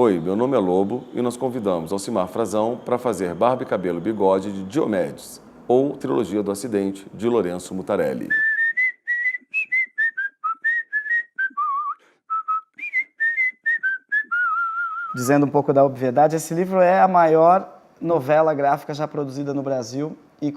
Oi, meu nome é Lobo e nós convidamos Alcimar Frazão para fazer Barba e Cabelo e Bigode de Diomedes, ou Trilogia do Acidente, de Lourenço Mutarelli. Dizendo um pouco da obviedade, esse livro é a maior novela gráfica já produzida no Brasil. E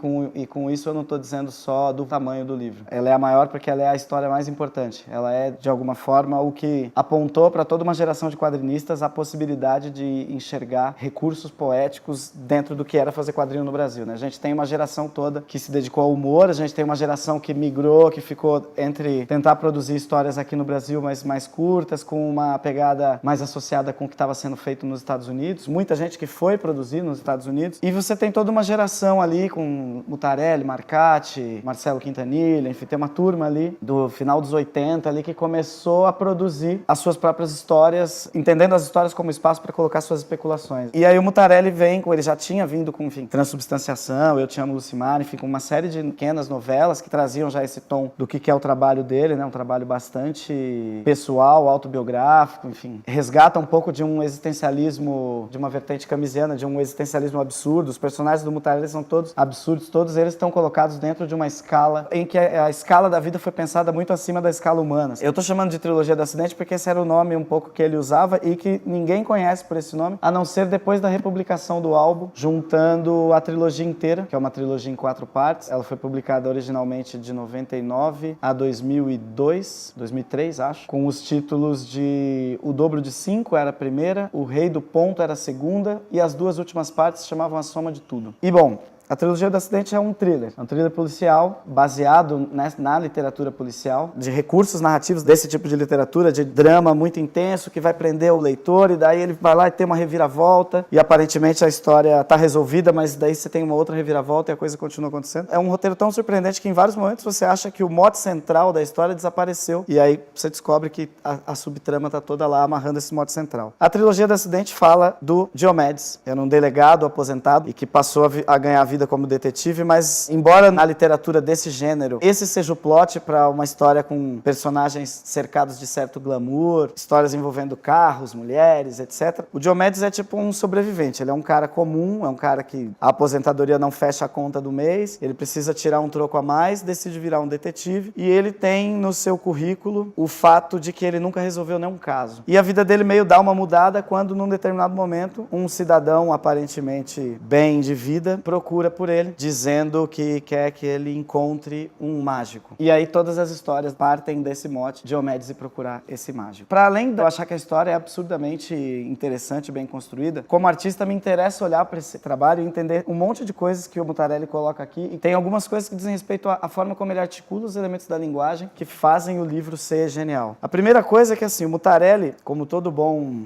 com isso eu não estou dizendo só do tamanho do livro. Ela é a maior porque ela é a história mais importante. Ela é, de alguma forma, o que apontou para toda uma geração de quadrinistas a possibilidade de enxergar recursos poéticos dentro do que era fazer quadrinho no Brasil, né? A gente tem uma geração toda que se dedicou ao humor, a gente tem uma geração que migrou, que ficou entre tentar produzir histórias aqui no Brasil mais curtas, com uma pegada mais associada com o que estava sendo feito nos Estados Unidos. Muita gente que foi produzir nos Estados Unidos. E você tem toda uma geração ali com Mutarelli, Marcati, Marcelo Quintanilha, enfim, tem uma turma ali do final dos 80 ali que começou a produzir as suas próprias histórias, entendendo as histórias como espaço para colocar suas especulações. E aí o Mutarelli vem, ele já tinha vindo com, enfim, Transubstanciação, Eu Te Amo, Lucimar, enfim, com uma série de pequenas novelas que traziam já esse tom do que é o trabalho dele, né? Um trabalho bastante pessoal, autobiográfico, enfim. Resgata um pouco de um existencialismo, de uma vertente camisiana, de um existencialismo absurdo. Os personagens do Mutarelli são todos absurdos, todos eles estão colocados dentro de uma escala em que a escala da vida foi pensada muito acima da escala humana. Eu estou chamando de Trilogia do Acidente porque esse era o nome um pouco que ele usava e que ninguém conhece por esse nome, a não ser depois da republicação do álbum, juntando a trilogia inteira, que é uma trilogia em 4 partes. Ela foi publicada originalmente de 99 a 2003, acho, com os títulos de O Dobro de 5 era a primeira, O Rei do Ponto era a segunda e as 2 últimas partes se chamavam A Soma de Tudo. E bom, a Trilogia do Acidente é um thriller policial baseado na literatura policial, de recursos narrativos desse tipo de literatura, de drama muito intenso que vai prender o leitor e daí ele vai lá e tem uma reviravolta e aparentemente a história está resolvida, mas daí você tem uma outra reviravolta e a coisa continua acontecendo. É um roteiro tão surpreendente que em vários momentos você acha que o mote central da história desapareceu e aí você descobre que a subtrama está toda lá amarrando esse mote central. A Trilogia do Acidente fala do Diomedes, era um delegado aposentado e que passou a ganhar vida como detetive, mas embora na literatura desse gênero esse seja o plot para uma história com personagens cercados de certo glamour, histórias envolvendo carros, mulheres, etc. O Diomedes é tipo um sobrevivente, ele é um cara comum, é um cara que a aposentadoria não fecha a conta do mês, ele precisa tirar um troco a mais, decide virar um detetive e ele tem no seu currículo o fato de que ele nunca resolveu nenhum caso. E a vida dele meio dá uma mudada quando num determinado momento um cidadão aparentemente bem de vida procura por ele, dizendo que quer que ele encontre um mágico. E aí todas as histórias partem desse mote, Diomedes e procurar esse mágico. Para além de eu achar que a história é absurdamente interessante e bem construída, como artista me interessa olhar para esse trabalho e entender um monte de coisas que o Mutarelli coloca aqui. E tem algumas coisas que dizem respeito à forma como ele articula os elementos da linguagem que fazem o livro ser genial. A primeira coisa é que assim, o Mutarelli, como todo bom,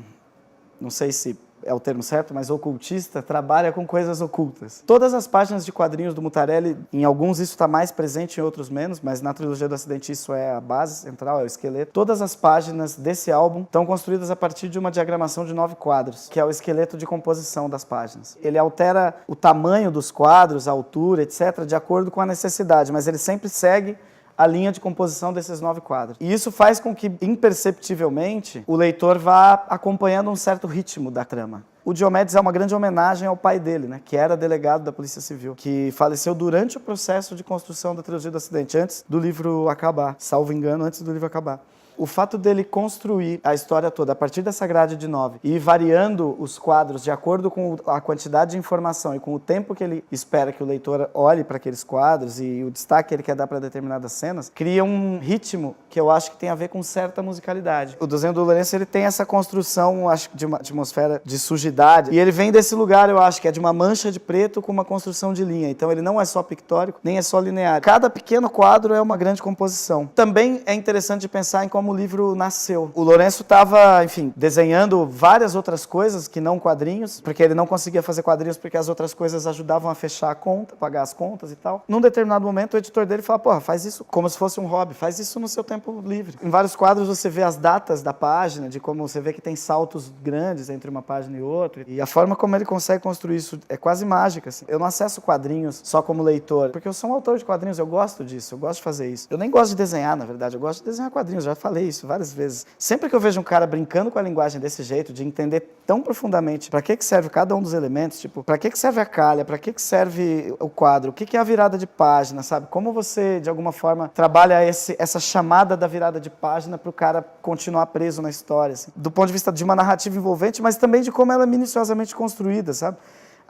não sei se é o termo certo, mas ocultista, trabalha com coisas ocultas. Todas as páginas de quadrinhos do Mutarelli, em alguns isso está mais presente, em outros menos, mas na Trilogia do Acidente isso é a base central, é o esqueleto. Todas as páginas desse álbum estão construídas a partir de uma diagramação de 9 quadros, que é o esqueleto de composição das páginas. Ele altera o tamanho dos quadros, a altura, etc., de acordo com a necessidade, mas ele sempre segue a linha de composição desses 9 quadros. E isso faz com que, imperceptivelmente, o leitor vá acompanhando um certo ritmo da trama. O Diomedes é uma grande homenagem ao pai dele, né, que era delegado da Polícia Civil, que faleceu durante o processo de construção da Trilogia do Acidente, antes do livro acabar, salvo engano, antes do livro acabar. O fato dele construir a história toda a partir dessa grade de 9 e ir variando os quadros de acordo com a quantidade de informação e com o tempo que ele espera que o leitor olhe para aqueles quadros e o destaque que ele quer dar para determinadas cenas, cria um ritmo que eu acho que tem a ver com certa musicalidade. O desenho do Lourenço, ele tem essa construção, acho, de uma atmosfera de sujidade, e ele vem desse lugar, eu acho, que é de uma mancha de preto com uma construção de linha. Então ele não é só pictórico, nem é só linear. Cada pequeno quadro é uma grande composição. Também é interessante de pensar em como o livro nasceu. O Lourenço estava, enfim, desenhando várias outras coisas que não quadrinhos, porque ele não conseguia fazer quadrinhos porque as outras coisas ajudavam a fechar a conta, pagar as contas e tal. Num determinado momento, o editor dele fala, porra, faz isso como se fosse um hobby, faz isso no seu tempo livre. Em vários quadros você vê as datas da página, de como você vê que tem saltos grandes entre uma página e outra, e a forma como ele consegue construir isso é quase mágica, assim. Eu não acesso quadrinhos só como leitor, porque eu sou um autor de quadrinhos, eu gosto disso, eu gosto de fazer isso. Eu nem gosto de desenhar, na verdade, eu gosto de desenhar quadrinhos, já falei falei isso várias vezes. Sempre que eu vejo um cara brincando com a linguagem desse jeito, de entender tão profundamente para que serve cada um dos elementos, tipo, para que serve a calha, para que serve o quadro, o que é a virada de página, sabe? Como você, de alguma forma, trabalha essa chamada da virada de página para o cara continuar preso na história, assim. Do ponto de vista de uma narrativa envolvente, mas também de como ela é minuciosamente construída, sabe?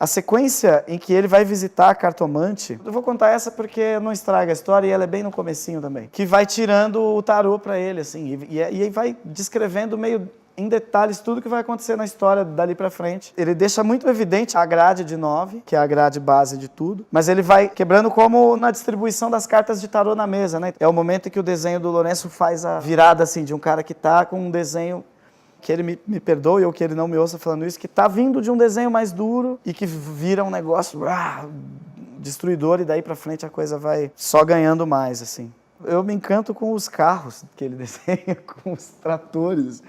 A sequência em que ele vai visitar a cartomante, eu vou contar essa porque não estraga a história e ela é bem no comecinho também, que vai tirando o tarô para ele, assim, e aí vai descrevendo meio em detalhes tudo que vai acontecer na história dali para frente. Ele deixa muito evidente a grade de 9, que é a grade base de tudo, mas ele vai quebrando como na distribuição das cartas de tarô na mesa, né? É o momento em que o desenho do Lourenço faz a virada, assim, de um cara que tá com um desenho que ele me perdoe ou que ele não me ouça falando isso, que está vindo de um desenho mais duro e que vira um negócio destruidor e daí para frente a coisa vai só ganhando mais, assim. Eu me encanto com os carros que ele desenha, com os tratores.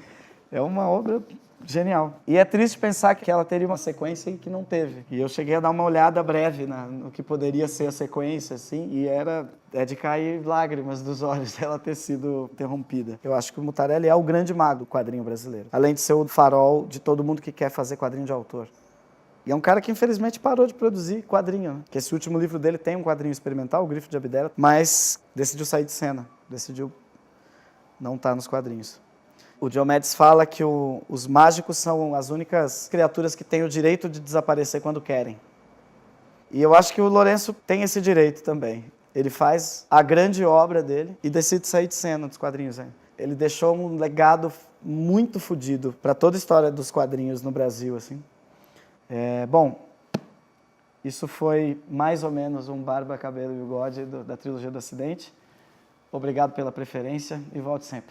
É uma obra genial. E é triste pensar que ela teria uma sequência que não teve. E eu cheguei a dar uma olhada breve no que poderia ser a sequência, assim, e é de cair lágrimas dos olhos dela ter sido interrompida. Eu acho que o Mutarelli é o grande mago do quadrinho brasileiro. Além de ser o farol de todo mundo que quer fazer quadrinho de autor. E é um cara que, infelizmente, parou de produzir quadrinho, né? Que esse último livro dele tem um quadrinho experimental, O Grifo de Abdera, mas decidiu sair de cena. Decidiu não estar nos quadrinhos. O Diomedes fala que os mágicos são as únicas criaturas que têm o direito de desaparecer quando querem. E eu acho que o Lourenço tem esse direito também. Ele faz a grande obra dele e decide sair de cena dos quadrinhos. Ele deixou um legado muito fodido para toda a história dos quadrinhos no Brasil, assim. Bom, isso foi mais ou menos um Barba, Cabelo e Bigode da trilogia do Acidente. Obrigado pela preferência e volte sempre.